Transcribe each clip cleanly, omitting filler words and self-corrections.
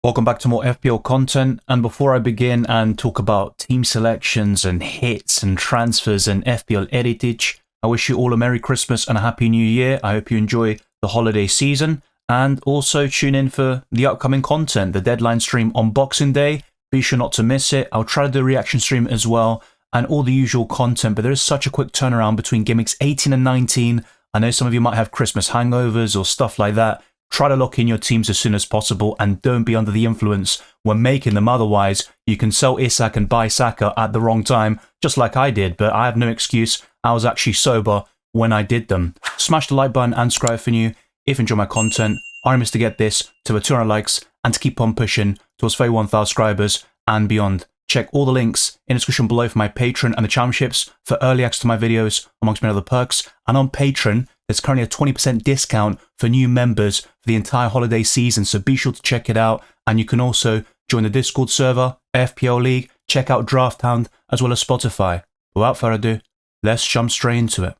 Welcome back to more FPL content, and before I begin and talk about team selections and hits and transfers and FPL heritage, I wish you all a Merry Christmas and a Happy New Year. I hope you enjoy the holiday season, and also tune in for the upcoming content, the deadline stream on Boxing Day. Be sure not to miss it. I'll try to do a reaction stream as well, and all the usual content, but there is such a quick turnaround between game weeks 18 and 19. I know some of you might have Christmas hangovers or stuff like that. Try to lock in your teams as soon as possible and don't be under the influence when making them. Otherwise, you can sell Isak and buy Saka at the wrong time, just like I did, but I have no excuse. I was actually sober when I did them. Smash the like button and subscribe if you're new. If you enjoy my content, our aim is to get this to 200 likes and to keep on pushing towards 31,000 subscribers and beyond. Check all the links in the description below for my Patreon and the championships for early access to my videos, amongst many other perks. And on Patreon, there's currently a 20% discount for new members for the entire holiday season, so be sure to check it out. And you can also join the Discord server, FPL League, check out Drafthound, as well as Spotify. Without further ado, let's jump straight into it.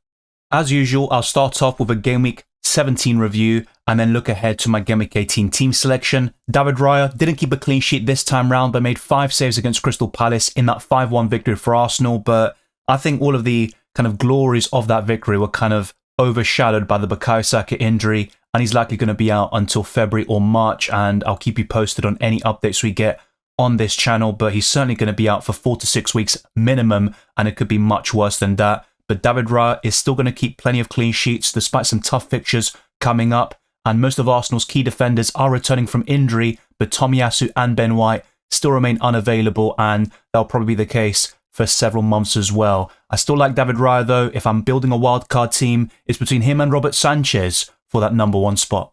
As usual, I'll start off with a Game Week 17 review and then look ahead to my Game Week 18 team selection. David Raya didn't keep a clean sheet this time round, but made 5 saves against Crystal Palace in that 5-1 victory for Arsenal. But I think all of the kind of glories of that victory were kind of overshadowed by the Bukayo Saka injury, and he's likely going to be out until February or March, and I'll keep you posted on any updates we get on this channel, but he's certainly going to be out for 4 to 6 weeks minimum, and it could be much worse than that. But David Raya is still going to keep plenty of clean sheets despite some tough fixtures coming up, and most of Arsenal's key defenders are returning from injury, but Tomiyasu and Ben White still remain unavailable, and that'll probably be the case for several months as well. I still like David Raya though. If I'm building a wildcard team, it's between him and Robert Sanchez for that number 1 spot.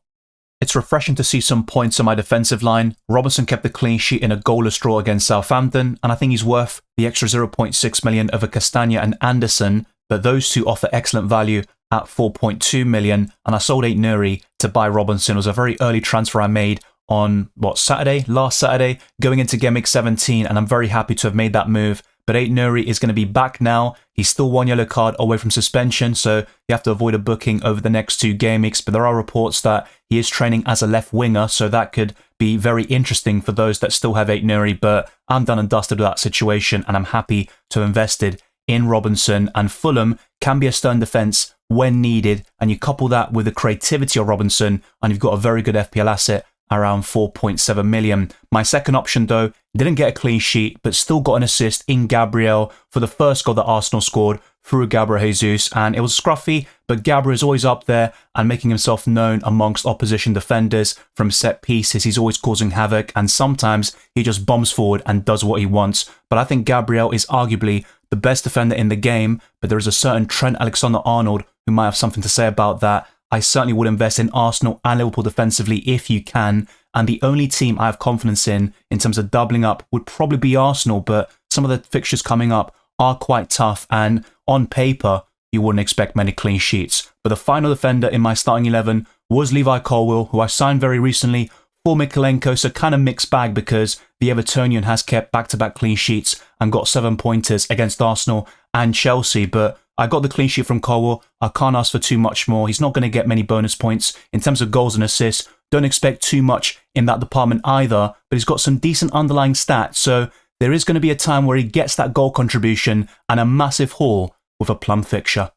It's refreshing to see some points on my defensive line. Robertson kept the clean sheet in a goalless draw against Southampton, and I think he's worth the extra 0.6 million over Castagna and Anderson, but those two offer excellent value at 4.2 million, and I sold Aït-Nouri to buy Robinson. It was a very early transfer I made on, last Saturday, going into Game Week 17, and I'm very happy to have made that move. But Aït-Nouri is going to be back now. He's still 1 yellow card away from suspension, so you have to avoid a booking over the next 2 game weeks. But there are reports that he is training as a left winger, so that could be very interesting for those that still have Aït-Nouri. But I'm done and dusted with that situation, and I'm happy to have invested in Robinson. And Fulham can be a stern defence when needed, and you couple that with the creativity of Robinson, and you've got a very good FPL asset around 4.7 million. My second option though didn't get a clean sheet, but still got an assist in Gabriel for the first goal that Arsenal scored through Gabriel Jesus, and it was scruffy, but Gabriel is always up there and making himself known amongst opposition defenders from set pieces. He's always causing havoc, and sometimes he just bombs forward and does what he wants. But I think Gabriel is arguably the best defender in the game, but there is a certain Trent Alexander-Arnold who might have something to say about that. I certainly would invest in Arsenal and Liverpool defensively if you can, and the only team I have confidence in terms of doubling up would probably be Arsenal, but some of the fixtures coming up are quite tough, and on paper, you wouldn't expect many clean sheets. But the final defender in my starting 11 was Levi Colwill, who I signed very recently for Mykolenko, so kind of mixed bag because the Evertonian has kept back-to-back clean sheets and got 7 pointers against Arsenal and Chelsea, but I got the clean sheet from Colwill. I can't ask for too much more. He's not going to get many bonus points in terms of goals and assists. Don't expect too much in that department either, but he's got some decent underlying stats, so there is going to be a time where he gets that goal contribution and a massive haul with a plum fixture.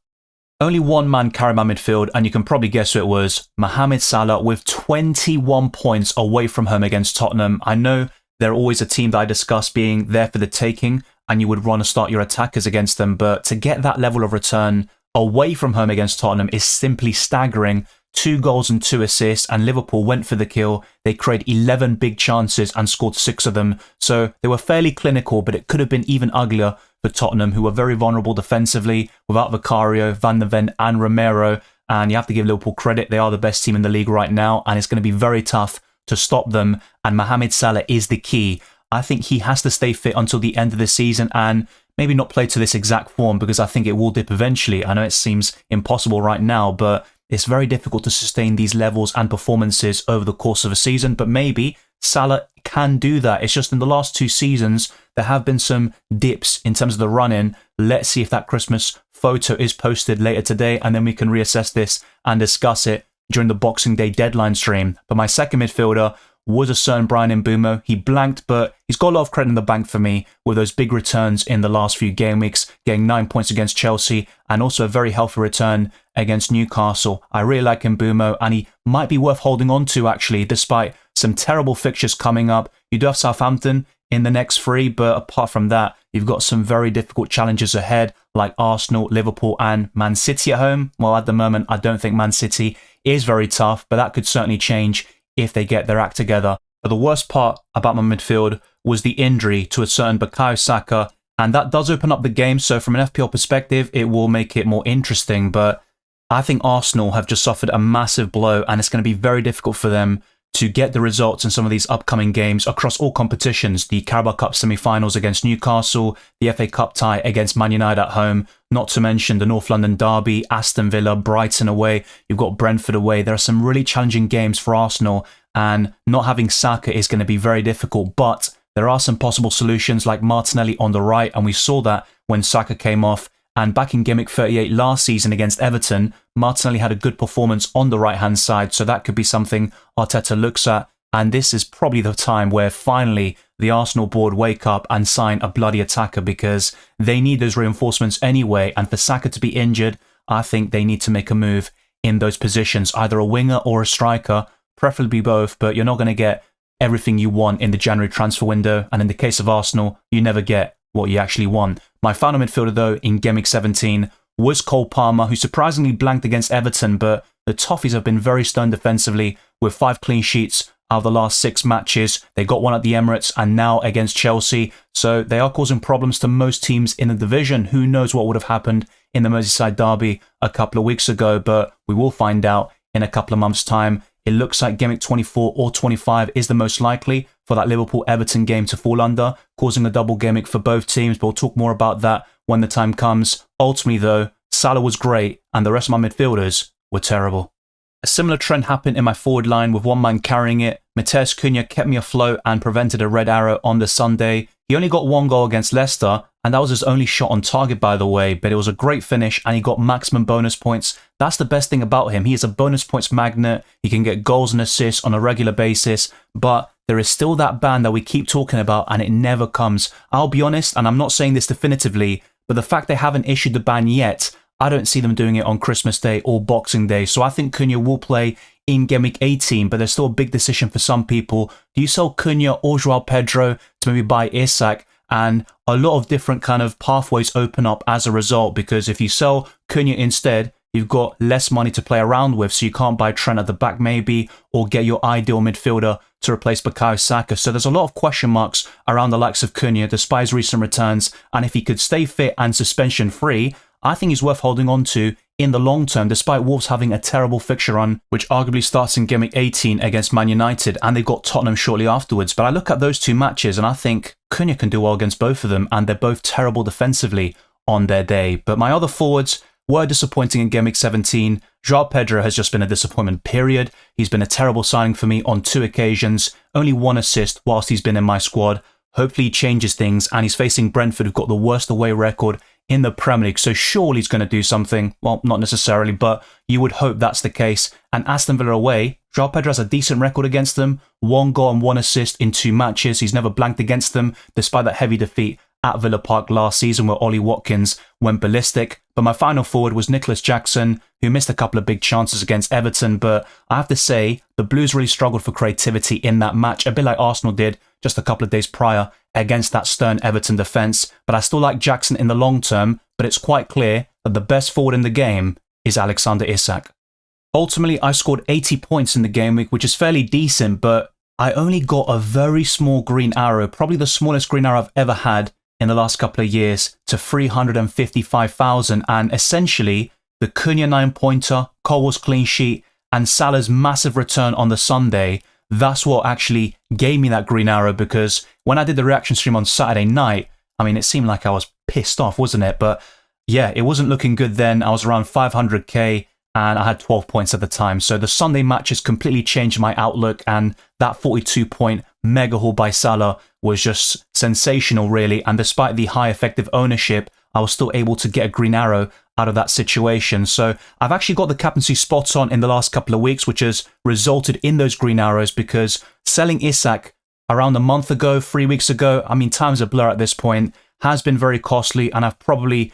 Only one man carried my midfield, and you can probably guess who it was. Mohamed Salah with 21 points away from home against Tottenham. I know they're always a team that I discuss being there for the taking, and you would want to start your attackers against them, but to get that level of return away from home against Tottenham is simply staggering. 2 goals and 2 assists, and Liverpool went for the kill. They created 11 big chances and scored 6 of them, so they were fairly clinical, but it could have been even uglier for Tottenham, who were very vulnerable defensively without Vicario, Van de Ven and Romero, and you have to give Liverpool credit. They are the best team in the league right now, and it's going to be very tough to stop them, and Mohamed Salah is the key. I think he has to stay fit until the end of the season and maybe not play to this exact form, because I think it will dip eventually. I know it seems impossible right now, but it's very difficult to sustain these levels and performances over the course of a season, but maybe Salah can do that. It's just in the last 2 seasons, there have been some dips in terms of the run-in. Let's see if that Christmas photo is posted later today, and then we can reassess this and discuss it during the Boxing Day deadline stream. But my second midfielder was a certain Brian Mbeumo. He blanked, but he's got a lot of credit in the bank for me with those big returns in the last few game weeks, getting 9 points against Chelsea and also a very healthy return against Newcastle. I really like Mbeumo, and he might be worth holding on to actually, despite some terrible fixtures coming up. You do have Southampton in the next 3, but apart from that, you've got some very difficult challenges ahead, like Arsenal, Liverpool and Man City at home. Well, at the moment, I don't think Man City is very tough, but that could certainly change if they get their act together. But the worst part about my midfield was the injury to a certain Bukayo Saka, and that does open up the game, so from an FPL perspective, it will make it more interesting, but I think Arsenal have just suffered a massive blow, and it's going to be very difficult for them to get the results in some of these upcoming games across all competitions. The Carabao Cup semi-finals against Newcastle, the FA Cup tie against Man United at home, not to mention the North London derby, Aston Villa, Brighton away, you've got Brentford away. There are some really challenging games for Arsenal, and not having Saka is going to be very difficult, but there are some possible solutions like Martinelli on the right, and we saw that when Saka came off. And back in Gameweek 38 last season against Everton, Martinelli had a good performance on the right-hand side, so that could be something Arteta looks at. And this is probably the time where finally the Arsenal board wake up and sign a bloody attacker, because they need those reinforcements anyway. And for Saka to be injured, I think they need to make a move in those positions, either a winger or a striker, preferably both, but you're not going to get everything you want in the January transfer window. And in the case of Arsenal, you never get what you actually want. My final midfielder, though, in Gameweek 17 was Cole Palmer, who surprisingly blanked against Everton, but the Toffees have been very stern defensively with 5 clean sheets out of the last 6 matches. They got one at the Emirates and now against Chelsea, so they are causing problems to most teams in the division. Who knows what would have happened in the Merseyside derby a couple of weeks ago, but we will find out in a couple of months' time. It looks like Gameweek 24 or 25 is the most likely for that Liverpool-Everton game to fall under, causing a double Gameweek for both teams, but we'll talk more about that when the time comes. Ultimately, though, Salah was great, and the rest of my midfielders were terrible. A similar trend happened in my forward line with one man carrying it. Mateus Cunha kept me afloat and prevented a red arrow on the Sunday. He only got 1 goal against Leicester, and that was his only shot on target, by the way, but it was a great finish and he got maximum bonus points. That's the best thing about him. He is a bonus points magnet. He can get goals and assists on a regular basis, but there is still that ban that we keep talking about and it never comes. I'll be honest, and I'm not saying this definitively, but the fact they haven't issued the ban yet, I don't see them doing it on Christmas Day or Boxing Day. So I think Cunha will play in Gameweek 18, but there's still a big decision for some people. Do you sell Cunha or Joao Pedro to maybe buy Isak? And a lot of different kind of pathways open up as a result, because if you sell Cunha instead, you've got less money to play around with, so you can't buy Trent at the back maybe, or get your ideal midfielder to replace Bukayo Saka. So there's a lot of question marks around the likes of Cunha, despite his recent returns, and if he could stay fit and suspension free, I think he's worth holding on to in the long term, despite Wolves having a terrible fixture run, which arguably starts in Gameweek 18 against Man United, and they've got Tottenham shortly afterwards. But I look at those 2 matches and I think Cunha can do well against both of them, and they're both terrible defensively on their day. But my other forwards were disappointing in Gameweek 17. Joao Pedro has just been a disappointment, period. He's been a terrible signing for me on 2 occasions, only 1 assist whilst he's been in my squad. Hopefully he changes things, and he's facing Brentford, who've got the worst away record in the Premier League, so surely he's going to do something. Well, not necessarily, but you would hope that's the case. And Aston Villa away, Joao Pedro has a decent record against them, 1 goal and 1 assist in 2 matches. He's never blanked against them, despite that heavy defeat at Villa Park last season where Ollie Watkins went ballistic. But my final forward was Nicholas Jackson, who missed a couple of big chances against Everton, but I have to say, the Blues really struggled for creativity in that match, a bit like Arsenal did just a couple of days prior against that stern Everton defence. But I still like Jackson in the long term, but it's quite clear that the best forward in the game is Alexander Isak. Ultimately, I scored 80 points in the game week, which is fairly decent, but I only got a very small green arrow, probably the smallest green arrow I've ever had in the last couple of years, to 355,000, and essentially the Cunha 9-pointer, Colwell's clean sheet, and Salah's massive return on the Sunday, that's what actually gave me that green arrow, because when I did the reaction stream on Saturday night, I mean, it seemed like I was pissed off, wasn't it? But yeah, it wasn't looking good then. I was around 500k and I had 12 points at the time. So the Sunday matches completely changed my outlook, and that 42-point mega haul by Salah was just sensational, really. And despite the high effective ownership, I was still able to get a green arrow out of that situation. So I've actually got the captaincy spot on in the last couple of weeks, which has resulted in those green arrows, because selling Isak around a month ago, 3 weeks ago, I mean, time's a blur at this point, has been very costly, and I've probably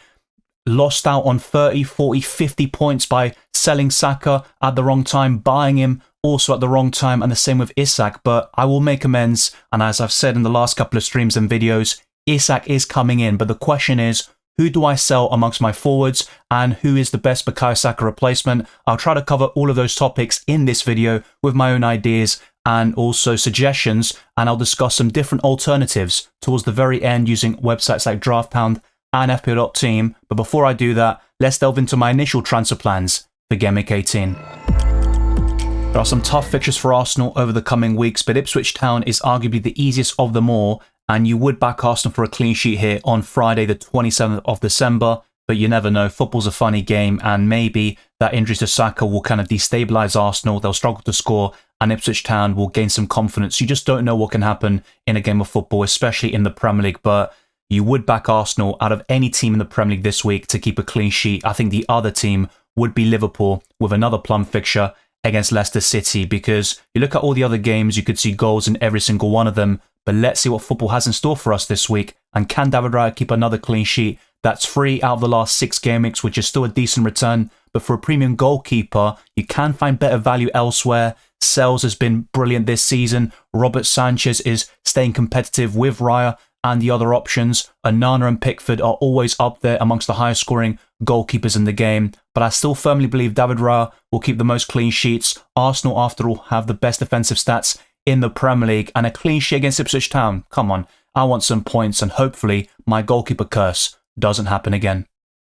lost out on 30, 40, 50 points by selling Saka at the wrong time, buying him also at the wrong time, and the same with Isak, but I will make amends, and as I've said in the last couple of streams and videos, Isak is coming in, but the question is, who do I sell amongst my forwards, and who is the best Bukayo Saka replacement? I'll try to cover all of those topics in this video with my own ideas and also suggestions, and I'll discuss some different alternatives towards the very end using websites like Drafthound and FPL Team. But before I do that, let's delve into my initial transfer plans for Gameweek 18. There are some tough fixtures for Arsenal over the coming weeks, but Ipswich Town is arguably the easiest of them all, and you would back Arsenal for a clean sheet here on Friday the 27th of December, but you never know, football's a funny game, and maybe that injury to Saka will kind of destabilise Arsenal, they'll struggle to score, and Ipswich Town will gain some confidence. You just don't know what can happen in a game of football, especially in the Premier League, but you would back Arsenal out of any team in the Premier League this week to keep a clean sheet. I think the other team would be Liverpool with another plum fixture against Leicester City, because you look at all the other games, you could see goals in every single one of them, but let's see what football has in store for us this week, and can David Raya keep another clean sheet? That's 3 out of the last 6 game weeks, which is still a decent return, but for a premium goalkeeper, you can find better value elsewhere. Sells has been brilliant this season, Robert Sanchez is staying competitive with Raya, and the other options, Onana and Pickford, are always up there amongst the highest scoring goalkeepers in the game, but I still firmly believe David Raya will keep the most clean sheets. Arsenal, after all, have the best defensive stats in the Premier League, and a clean sheet against Ipswich Town. Come on, I want some points, and hopefully my goalkeeper curse doesn't happen again.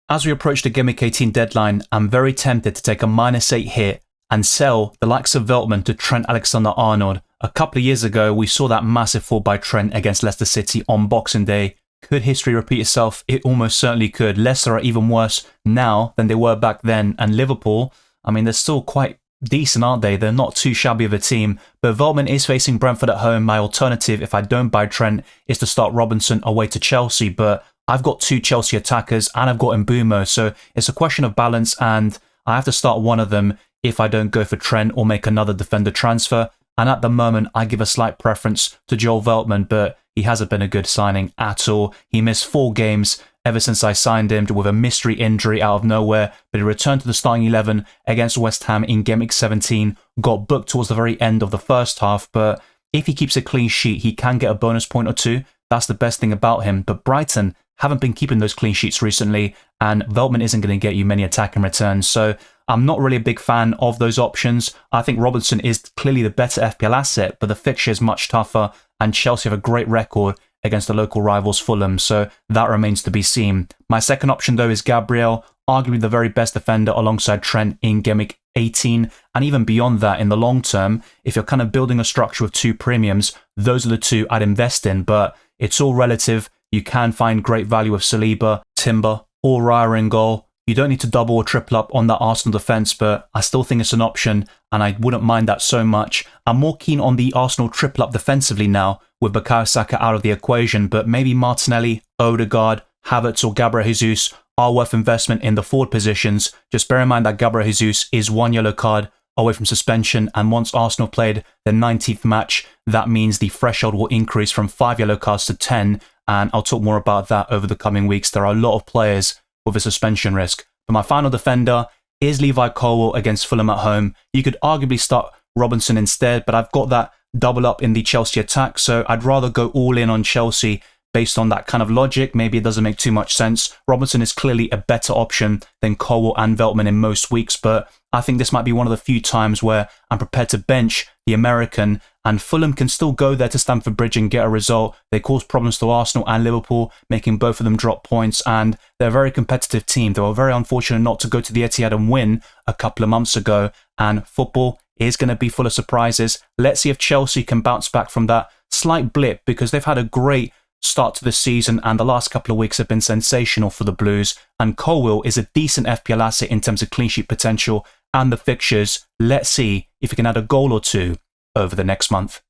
As we approach the Gameweek 18 deadline, I'm very tempted to take a -8 hit and sell the likes of Veltman to Trent Alexander-Arnold. A couple of years ago, we saw that massive fall by Trent against Leicester City on Boxing Day. Could history repeat itself? It almost certainly could. Leicester are even worse now than they were back then, and Liverpool, I mean, they're still quite decent, aren't they? They're not too shabby of a team, but Veltman is facing Brentford at home. My alternative, if I don't buy Trent, is to start Robinson away to Chelsea, but I've got 2 Chelsea attackers and I've got Mbumo, so it's a question of balance, and I have to start one of them if I don't go for Trent or make another defender transfer. And at the moment, I give a slight preference to Joel Veltman, but he hasn't been a good signing at all. He missed 4 games ever since I signed him with a mystery injury out of nowhere, but he returned to the starting 11 against West Ham in Gameweek 17, got booked towards the very end of the first half, but if he keeps a clean sheet, he can get a bonus point or 2. That's the best thing about him, but Brighton haven't been keeping those clean sheets recently, and Veltman isn't going to get you many attacking returns, so I'm not really a big fan of those options. I think Robinson is clearly the better FPL asset, but the fixture is much tougher, and Chelsea have a great record against the local rivals Fulham, so that remains to be seen. My second option, though, is Gabriel, arguably the very best defender alongside Trent in Gameweek 18, and even beyond that in the long term, if you're kind of building a structure with 2 premiums, those are the 2 I'd invest in, but it's all relative. You can find great value with Saliba, Timber, or Raya in goal. You don't need to double or triple up on that Arsenal defence, but I still think it's an option, and I wouldn't mind that so much. I'm more keen on the Arsenal triple up defensively now, with Bukayo Saka out of the equation, but maybe Martinelli, Odegaard, Havertz or Gabriel Jesus are worth investment in the forward positions. Just bear in mind that Gabriel Jesus is 1 yellow card away from suspension, and once Arsenal played their 19th match, that means the threshold will increase from 5 yellow cards to 10, and I'll talk more about that over the coming weeks. There are a lot of players with a suspension risk. But my final defender is Levi Colwill against Fulham at home. You could arguably start Robinson instead, but I've got that double up in the Chelsea attack, so I'd rather go all in on Chelsea based on that kind of logic. Maybe it doesn't make too much sense. Robinson is clearly a better option than Colwill and Veltman in most weeks, but I think this might be one of the few times where I'm prepared to bench the American, and Fulham can still go there to Stamford Bridge and get a result. They caused problems to Arsenal and Liverpool, making both of them drop points, and they're a very competitive team. They were very unfortunate not to go to the Etihad and win a couple of months ago, and football is going to be full of surprises. Let's see if Chelsea can bounce back from that slight blip, because they've had a great start to the season and the last couple of weeks have been sensational for the Blues, and Colwill is a decent FPL asset in terms of clean sheet potential and the fixtures. Let's see if he can add a goal or 2 over the next month.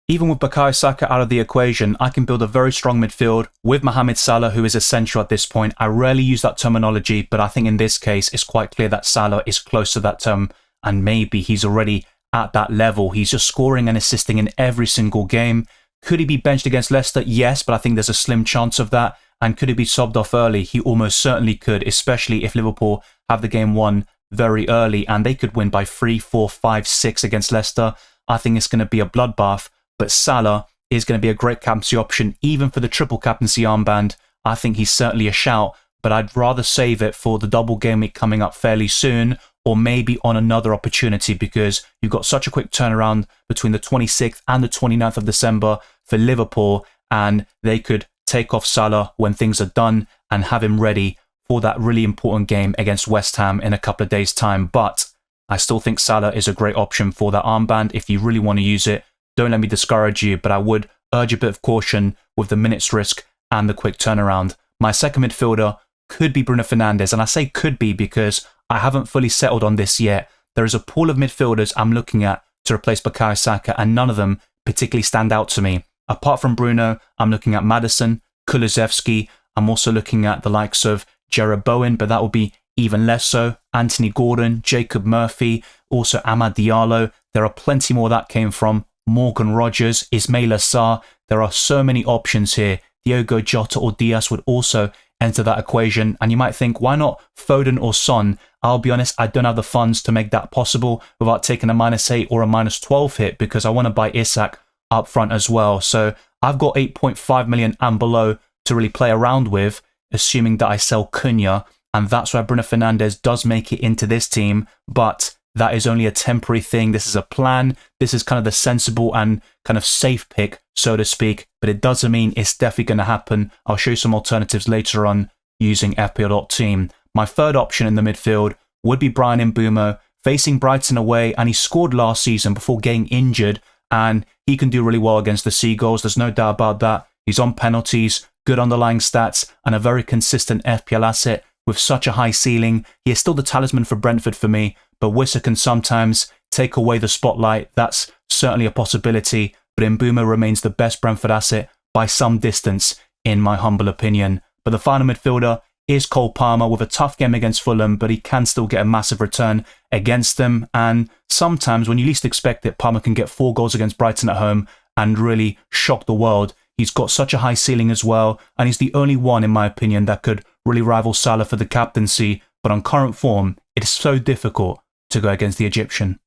Even with Bukayo Saka out of the equation, I can build a very strong midfield with Mohamed Salah, who is essential at this point. I rarely use that terminology, but I think in this case it's quite clear that Salah is close to that term, and maybe he's already at that level. He's just scoring and assisting in every single game. Could he be benched against Leicester? Yes, but I think there's a slim chance of that. And could he be subbed off early? He almost certainly could, especially if Liverpool have the game won very early and they could win by 3, 4, 5, 6 against Leicester. I think it's going to be a bloodbath, but Salah is going to be a great captaincy option, even for the triple captaincy armband. I think he's certainly a shout, but I'd rather save it for the double game week coming up fairly soon, or maybe on another opportunity, because you've got such a quick turnaround between the 26th and the 29th of December for Liverpool, and they could take off Salah when things are done and have him ready for that really important game against West Ham in a couple of days' time. But I still think Salah is a great option for that armband. If you really want to use it, don't let me discourage you, but I would urge a bit of caution with the minutes risk and the quick turnaround. My second midfielder could be Bruno Fernandes, and I say could be because I haven't fully settled on this yet. There is a pool of midfielders I'm looking at to replace Bukayo Saka, and none of them particularly stand out to me. Apart from Bruno, I'm looking at Maddison, Kulusevski. I'm also looking at the likes of Jarrod Bowen, but that will be even less so. Anthony Gordon, Jacob Murphy, also Amad Diallo. There are plenty more that came from. Morgan Rogers, Ismail Assar. There are so many options here. Diogo Jota or Diaz would also enter that equation. And you might think, why not Foden or Son? I'll be honest, I don't have the funds to make that possible without taking a -8 or a -12 hit, because I want to buy Isak up front as well. So I've got 8.5 million and below to really play around with, assuming that I sell Cunha. And that's why Bruno Fernandes does make it into this team. But that is only a temporary thing. This is a plan. This is kind of the sensible and kind of safe pick, so to speak. But it doesn't mean it's definitely going to happen. I'll show you some alternatives later on using FPL Team. My third option in the midfield would be Bryan Mbeumo, facing Brighton away. And he scored last season before getting injured. And he can do really well against the Seagulls. There's no doubt about that. He's on penalties, good underlying stats, and a very consistent FPL asset with such a high ceiling. He is still the talisman for Brentford for me, but Wissa can sometimes take away the spotlight. That's certainly a possibility, but Mbeumo remains the best Brentford asset by some distance, in my humble opinion. But the final midfielder is Cole Palmer, with a tough game against Fulham, but he can still get a massive return against them. And sometimes when you least expect it, Palmer can get 4 goals against Brighton at home and really shock the world. He's got such a high ceiling as well, and he's the only one, in my opinion, that could really rival Salah for the captaincy. But on current form, it is so difficult to go against the Egyptian.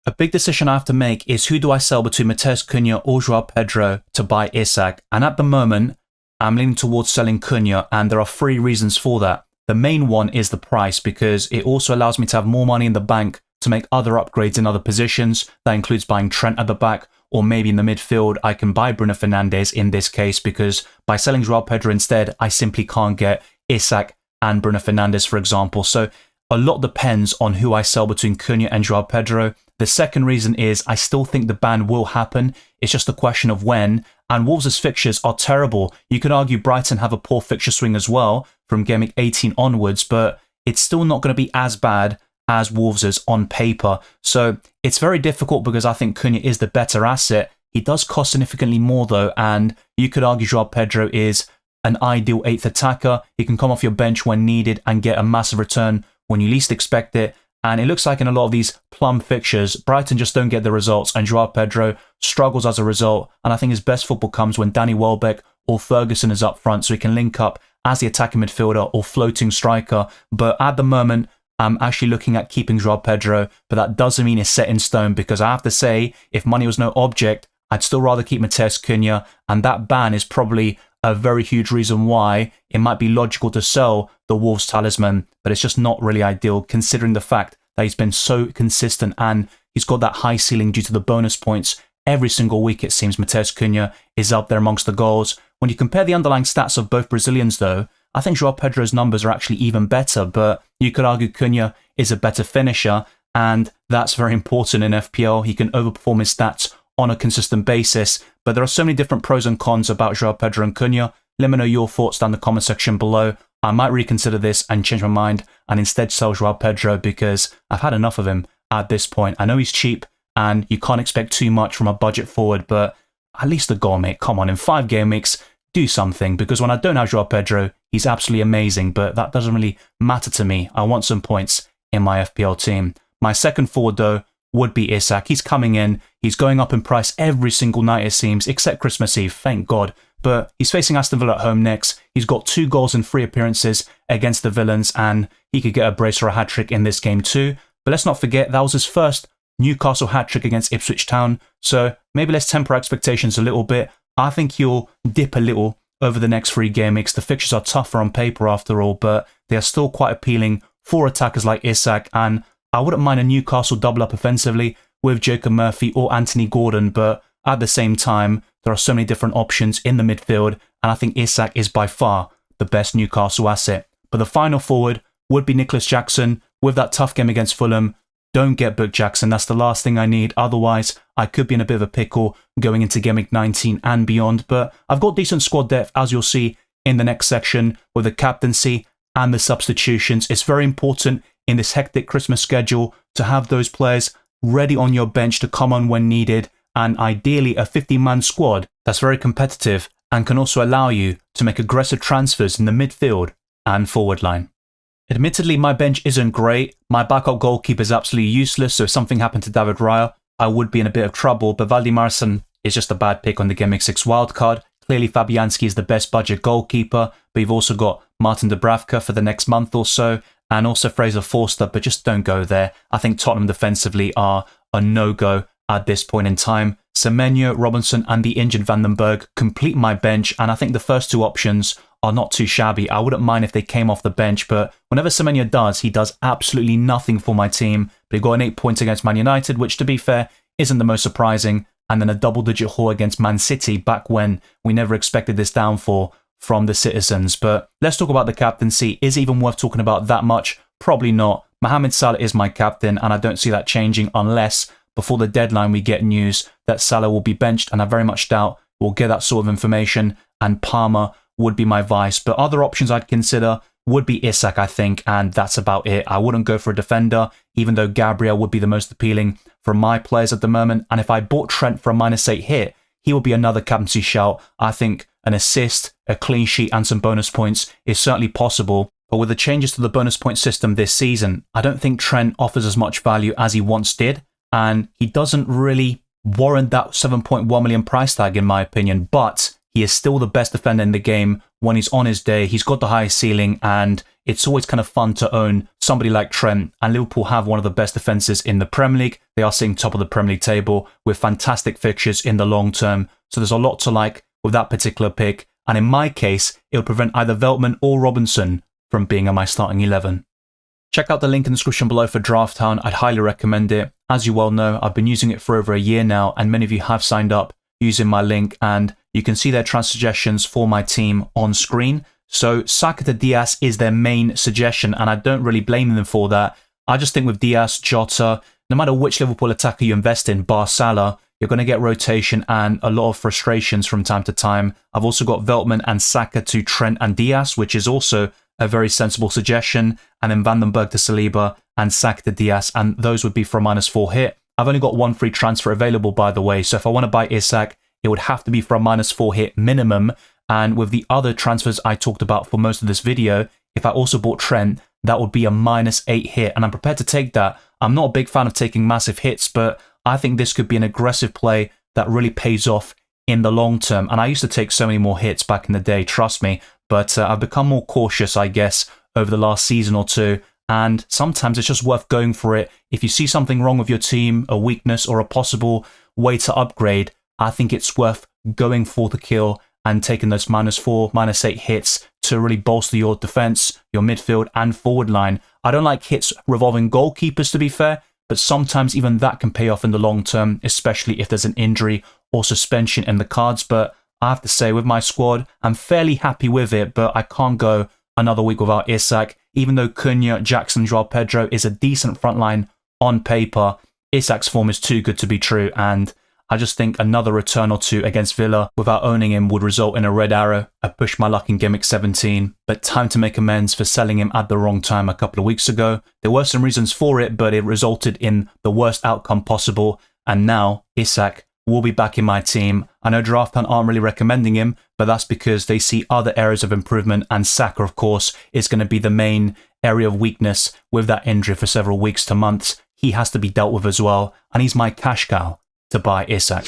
A big decision I have to make is, who do I sell between Matheus Cunha or Joao Pedro to buy Isak? And at the moment, I'm leaning towards selling Cunha, and there are 3 reasons for that. The main one is the price, because it also allows me to have more money in the bank to make other upgrades in other positions. That includes buying Trent at the back, or maybe in the midfield, I can buy Bruno Fernandes in this case, because by selling Joao Pedro instead, I simply can't get Isak and Bruno Fernandes, for example. So a lot depends on who I sell between Cunha and Joao Pedro. The second reason is I still think the ban will happen. It's just a question of when. And Wolves' fixtures are terrible. You could argue Brighton have a poor fixture swing as well from game week 18 onwards, but it's still not going to be as bad as Wolves' on paper. So it's very difficult, because I think Cunha is the better asset. He does cost significantly more though, and you could argue Joao Pedro is an ideal 8th attacker. He can come off your bench when needed and get a massive return when you least expect it. And it looks like in a lot of these plum fixtures, Brighton just don't get the results, and Joao Pedro struggles as a result. And I think his best football comes when Danny Welbeck or Ferguson is up front, so he can link up as the attacking midfielder or floating striker. But at the moment, I'm actually looking at keeping Joao Pedro, but that doesn't mean it's set in stone, because I have to say, if money was no object, I'd still rather keep Matheus Cunha, and that ban is probably a very huge reason why it might be logical to sell the Wolves talisman, but it's just not really ideal, considering the fact that he's been so consistent and he's got that high ceiling due to the bonus points. Every single week, it seems Matheus Cunha is up there amongst the goals. When you compare the underlying stats of both Brazilians though, I think Joao Pedro's numbers are actually even better, but you could argue Cunha is a better finisher, and that's very important in FPL. He can overperform his stats on a consistent basis, but there are so many different pros and cons about Joao Pedro and Cunha. Let me know your thoughts down in the comment section below. I might reconsider this and change my mind and instead sell Joao Pedro, because I've had enough of him at this point. I know he's cheap and you can't expect too much from a budget forward, but at least a goal, mate. Come on, in 5 game weeks, do something, because when I don't have Joao Pedro, he's absolutely amazing, but that doesn't really matter to me. I want some points in my FPL team. My second forward though would be Isak. He's coming in, he's going up in price every single night it seems, except Christmas Eve, thank God. But he's facing Aston Villa at home next. He's got 2 goals in 3 appearances against the Villains, and he could get a brace or a hat-trick in this game too. But let's not forget, that was his first Newcastle hat-trick against Ipswich Town, so maybe let's temper expectations a little bit. I think he'll dip a little over the next 3 game weeks. The fixtures are tougher on paper after all, but they are still quite appealing for attackers like Isak, and I wouldn't mind a Newcastle double up offensively with Jacob Murphy or Anthony Gordon, but at the same time, there are so many different options in the midfield, and I think Isak is by far the best Newcastle asset. But the final forward would be Nicholas Jackson. With that tough game against Fulham, don't get booked, Jackson. That's the last thing I need. Otherwise, I could be in a bit of a pickle going into Game Week 19 and beyond. But I've got decent squad depth, as you'll see in the next section, with the captaincy and the substitutions. It's very important in this hectic Christmas schedule to have those players ready on your bench to come on when needed, and ideally a 50-man squad that's very competitive and can also allow you to make aggressive transfers in the midfield and forward line. Admittedly, my bench isn't great. My backup goalkeeper is absolutely useless, so if something happened to David Raya, I would be in a bit of trouble, but Valdimarsson is just a bad pick on the Game Week 6 wildcard. Clearly, Fabianski is the best budget goalkeeper, but you've also got Martin Dubravka for the next month or so, and also Fraser Forster, but just don't go there. I think Tottenham defensively are a no-go at this point in time. Semenyo, Robinson and the injured Van den Berg complete my bench, and I think the first 2 options are not too shabby. I wouldn't mind if they came off the bench, but whenever Semenyo does, he does absolutely nothing for my team. But he got an 8 points against Man United, which to be fair, isn't the most surprising, and then a double-digit haul against Man City back when we never expected this downfall from the citizens. But let's talk about the captaincy. Is it even worth talking about that much? Probably not. Mohamed Salah is my captain, and I don't see that changing unless before the deadline we get news that Salah will be benched, and I very much doubt we'll get that sort of information, and Palmer would be my vice. But other options I'd consider would be Isak, I think, and that's about it. I wouldn't go for a defender, even though Gabriel would be the most appealing from my players at the moment. And if I bought Trent for a -8 hit, he would be another captaincy shout. I think an assist, a clean sheet and some bonus points is certainly possible. But with the changes to the bonus point system this season, I don't think Trent offers as much value as he once did, and he doesn't really warrant that 7.1 million price tag in my opinion, but he is still the best defender in the game when he's on his day. He's got the highest ceiling, and it's always kind of fun to own somebody like Trent, and Liverpool have one of the best defences in the Premier League. They are sitting top of the Premier League table with fantastic fixtures in the long term, so there's a lot to like with that particular pick, and in my case, it'll prevent either Veltman or Robinson from being in my starting 11. Check out the link in the description below for Drafthound. I'd highly recommend it. As you well know, I've been using it for over a year now, and many of you have signed up using my link, and you can see their transfer suggestions for my team on screen. So Saka to Diaz is their main suggestion, and I don't really blame them for that. I just think with Diaz, Jota, no matter which Liverpool attacker you invest in, bar Salah, you're going to get rotation and a lot of frustrations from time to time. I've also got Veltman and Saka to Trent and Diaz, which is also a very sensible suggestion, and then Van den Berg to Saliba and Saka to Diaz, and those would be for a -4 hit. I've only got one free transfer available, by the way, so if I want to buy Isak, it would have to be for a -4 hit minimum, and with the other transfers I talked about for most of this video, if I also bought Trent, that would be a -8 hit, and I'm prepared to take that. I'm not a big fan of taking massive hits, but I think this could be an aggressive play that really pays off in the long term, and I used to take so many more hits back in the day, trust me, but I've become more cautious, I guess, over the last season or two, and sometimes it's just worth going for it. If you see something wrong with your team, a weakness or a possible way to upgrade, I think it's worth going for the kill and taking those -4, -8 hits to really bolster your defense, your midfield and forward line. I don't like hits revolving goalkeepers, to be fair, but sometimes even that can pay off in the long term, especially if there's an injury or suspension in the cards. But I have to say, with my squad, I'm fairly happy with it, but I can't go another week without Isak. Even though Cunha, Jackson, Joao Pedro is a decent front line on paper, Isak's form is too good to be true, and I just think another return or two against Villa without owning him would result in a red arrow. I pushed my luck in Game Week 17, but time to make amends for selling him at the wrong time a couple of weeks ago. There were some reasons for it, but it resulted in the worst outcome possible, and now Isak will be back in my team. I know Drafthound aren't really recommending him, but that's because they see other areas of improvement, and Saka, of course, is going to be the main area of weakness with that injury for several weeks to months. he has to be dealt with as well, and he's my cash cow to buy Isak.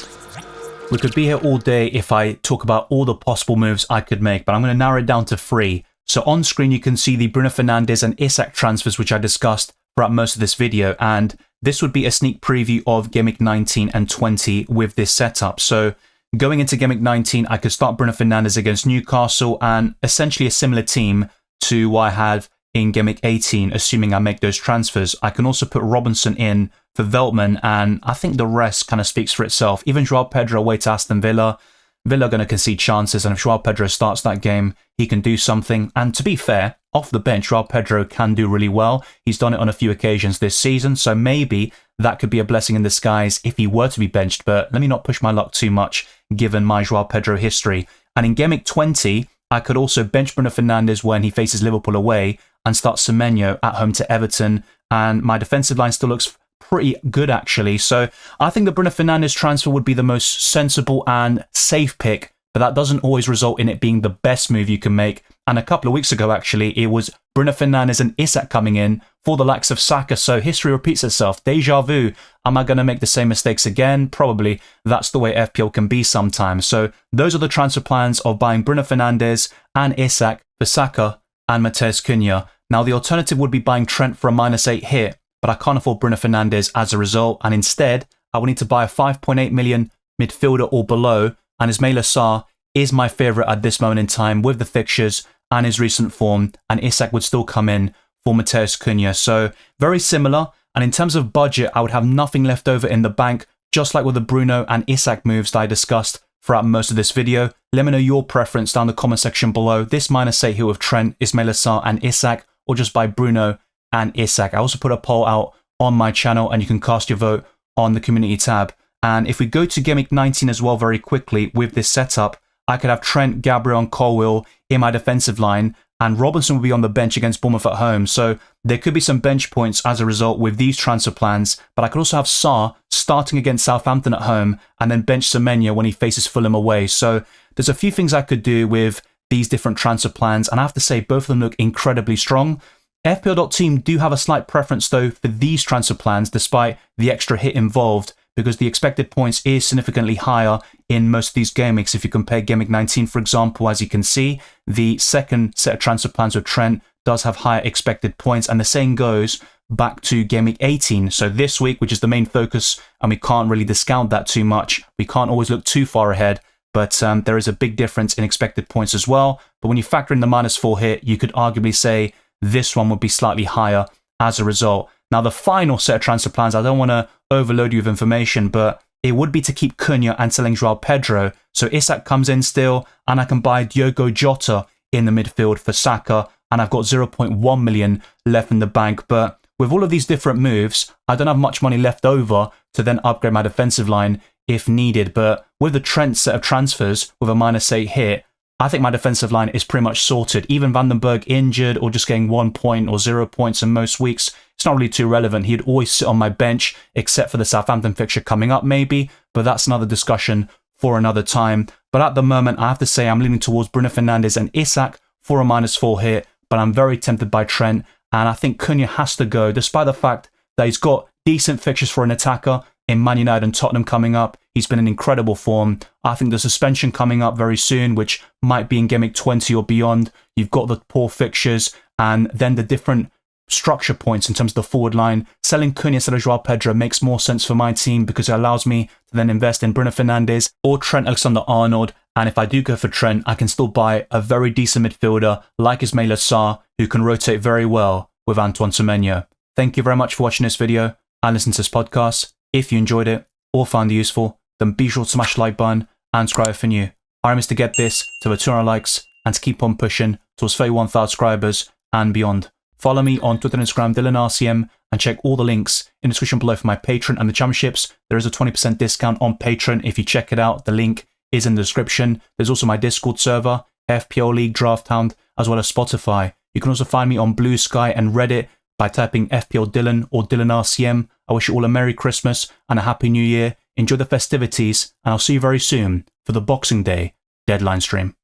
We could be here all day if I talk about all the possible moves I could make, but I'm going to narrow it down to 3. So on screen you can see the Bruno Fernandes and Isak transfers which I discussed throughout most of this video, and this would be a sneak preview of Game Week 19 and 20 with this setup. So going into Game Week 19, I could start Bruno Fernandes against Newcastle, and essentially a similar team to what I have in Game Week 18, assuming I make those transfers. I can also put Robinson in for Veltman, and I think the rest kind of speaks for itself. Even Joao Pedro away to Aston Villa. Villa are going to concede chances, and if Joao Pedro starts that game, he can do something. And to be fair, off the bench, Joao Pedro can do really well. He's done it on a few occasions this season, so maybe that could be a blessing in disguise if he were to be benched, but let me not push my luck too much given my Joao Pedro history. And in Game Week 20, I could also bench Bruno Fernandes when he faces Liverpool away and start Semenyo at home to Everton, and my defensive line still looks pretty good actually. So I think the Bruno Fernandes transfer would be the most sensible and safe pick, but that doesn't always result in it being the best move you can make. And a couple of weeks ago actually, it was Bruno Fernandes and Isak coming in for the likes of Saka, so history repeats itself. Deja vu. Am I going to make the same mistakes again? Probably. That's the way FPL can be sometimes. So those are the transfer plans of buying Bruno Fernandes and Isak for Saka and Matheus Cunha. Now the alternative would be buying Trent for a -8 hit, but I can't afford Bruno Fernandes as a result, and instead I will need to buy a 5.8 million midfielder or below, and Ismaila Sarr is my favourite at this moment in time with the fixtures and his recent form, and Isak would still come in for Matheus Cunha. So very similar, and in terms of budget, I would have nothing left over in the bank, just like with the Bruno and Isak moves that I discussed throughout most of this video. Let me know your preference down in the comment section below. This -8 hit with Trent, Ismaila Sarr and Isak, or just by Bruno and Isak. I also put a poll out on my channel, and you can cast your vote on the community tab. And if we go to Game Week 19 as well very quickly with this setup, I could have Trent, Gabriel and Colwill in my defensive line, and Robinson will be on the bench against Bournemouth at home. So there could be some bench points as a result with these transfer plans, but I could also have Sarr starting against Southampton at home and then bench Semenyo when he faces Fulham away. So there's a few things I could do with these different transfer plans, and I have to say both of them look incredibly strong. FPL.team do have a slight preference though for these transfer plans despite the extra hit involved, because the expected points is significantly higher in most of these game weeks. If you compare Game Week 19, for example, as you can see, the second set of transfer plans with Trent does have higher expected points, and the same goes back to Game Week 18. So this week, which is the main focus, and we can't really discount that too much, we can't always look too far ahead, but there is a big difference in expected points as well. But when you factor in the -4 hit, you could arguably say this one would be slightly higher as a result. Now, the final set of transfer plans, I don't want to overload you with information, but it would be to keep Cunha and selling Joao Pedro. So Isak comes in still, and I can buy Diogo Jota in the midfield for Saka, and I've got 0.1 million left in the bank. But with all of these different moves, I don't have much money left over to then upgrade my defensive line if needed. But with the Trent set of transfers with a -8 hit, I think my defensive line is pretty much sorted. Even Vandenberg injured or just getting 1 point or 0 points in most weeks, it's not really too relevant. He'd always sit on my bench, except for the Southampton fixture coming up maybe, but that's another discussion for another time. But at the moment, I have to say I'm leaning towards Bruno Fernandes and Isak for a -4 hit, but I'm very tempted by Trent, and I think Cunha has to go, despite the fact that he's got decent fixtures for an attacker in Man United and Tottenham coming up. He's been in incredible form. I think the suspension coming up very soon, which might be in Game Week 20 or beyond. You've got the poor fixtures and then the different structure points in terms of the forward line. Selling Cunha instead of Joao Pedro makes more sense for my team because it allows me to then invest in Bruno Fernandes or Trent Alexander-Arnold. And if I do go for Trent, I can still buy a very decent midfielder like Ismaila Sarr, who can rotate very well with Antoine Semenyo. Thank you very much for watching this video and listening to this podcast. If you enjoyed it or found it useful, then be sure to smash the like button and subscribe if you're new. Our aim is to get this to over 200 likes and to keep on pushing towards 31,000 subscribers and beyond. Follow me on Twitter and Instagram, DylanRCM, and check all the links in the description below for my Patreon and the championships. There is a 20% discount on Patreon if you check it out. The link is in the description. There's also my Discord server, FPL League, Drafthound, as well as Spotify. You can also find me on Blue Sky and Reddit by typing FPL Dylan or DylanRCM. I wish you all a Merry Christmas and a Happy New Year. Enjoy the festivities, and I'll see you very soon for the Boxing Day deadline stream.